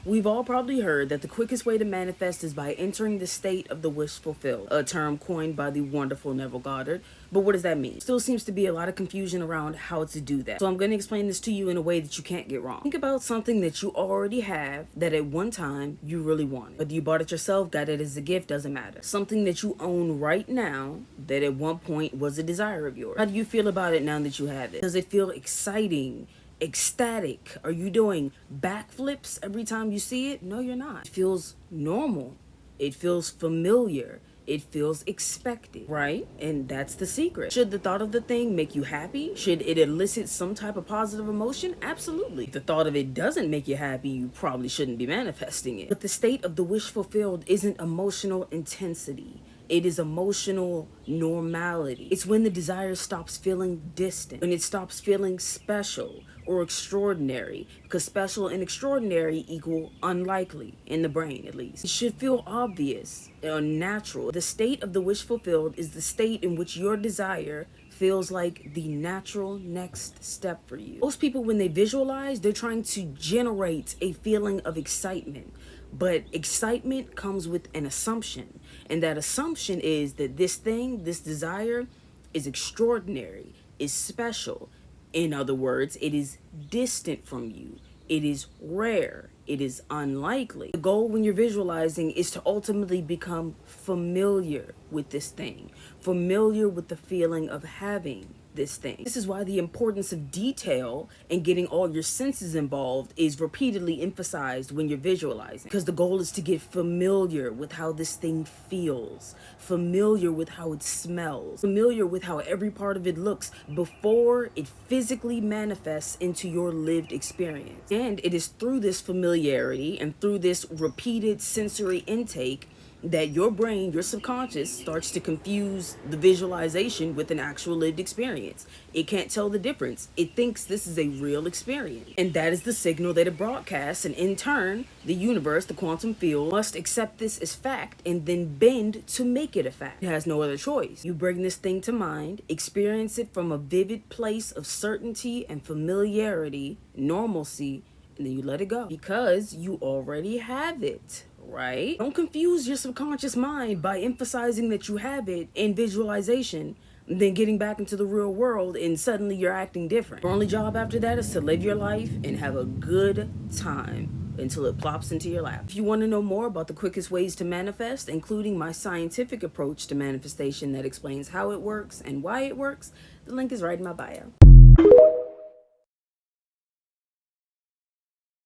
We've all probably heard that the quickest way to manifest is by entering the state of the wish fulfilled, a term coined by the wonderful Neville Goddard. But what does that mean? Still seems to be a lot of confusion around how to do that. So I'm going to explain this to you in a way that you can't get wrong. Think about something that you already have that at one time you really wanted. Whether you bought it yourself, got it as a gift, doesn't matter. Something that you own right now that at one point was a desire of yours. How do you feel about it now that you have it? Does it feel exciting? Ecstatic? Are you doing backflips every time you see it? No, you're not. It feels normal. It feels familiar. It feels expected, right? And that's the secret. Should the thought of the thing make you happy? Should it elicit some type of positive emotion? Absolutely. If the thought of it doesn't make you happy, you probably shouldn't be manifesting it. But the state of the wish fulfilled isn't emotional intensity. It is emotional normality. It's when the desire stops feeling distant, when it stops feeling special or extraordinary, because special and extraordinary equal unlikely, in the brain at least. It should feel obvious or natural. The state of the wish fulfilled is the state in which your desire feels like the natural next step for you. Most people, when they visualize, they're trying to generate a feeling of excitement. But excitement comes with an assumption. And that assumption is that this thing, this desire, is extraordinary, is special. In other words, it is distant from you. It is rare. It is unlikely. The goal when you're visualizing is to ultimately become familiar with this thing, familiar with the feeling of having this thing. This is why the importance of detail and getting all your senses involved is repeatedly emphasized when you're visualizing, because the goal is to get familiar with how this thing feels, familiar with how it smells, familiar with how every part of it looks before it physically manifests into your lived experience. And it is through this familiarity and through this repeated sensory intake that your brain, your subconscious, starts to confuse the visualization with an actual lived experience. It can't tell the difference. It thinks this is a real experience. And that is the signal that it broadcasts. And in turn, the universe, the quantum field, must accept this as fact and then bend to make it a fact. It has no other choice. You bring this thing to mind, experience it from a vivid place of certainty and familiarity, normalcy, and then you let it go because you already have it. Right? Don't confuse your subconscious mind by emphasizing that you have it in visualization, then getting back into the real world and suddenly you're acting different. Your only job after that is to live your life and have a good time until it plops into your lap. If you want to know more about the quickest ways to manifest, including my scientific approach to manifestation that explains how it works and why it works, the link is right in my bio.